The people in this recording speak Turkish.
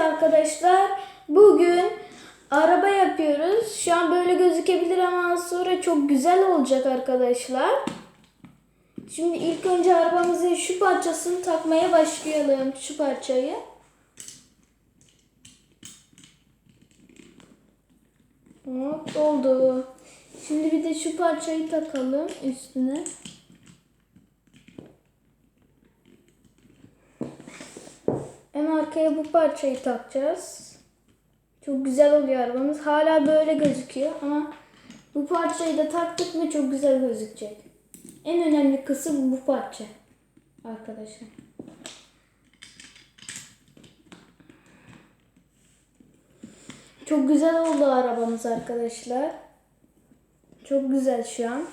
arkadaşlar. Bugün araba yapıyoruz. Şu an böyle gözükebilir ama az sonra çok güzel olacak arkadaşlar. Şimdi ilk önce arabamızın şu parçasını takmaya başlayalım. Şu parçayı. Hop, oldu. Şimdi bir de şu parçayı takalım üstüne. En arkaya bu parçayı takacağız. Çok güzel oluyor arabamız. Hala böyle gözüküyor ama bu parçayı da taktık mı çok güzel gözükecek. En önemli kısım bu parça arkadaşlar. Çok güzel oldu arabamız arkadaşlar. Çok güzel şu an.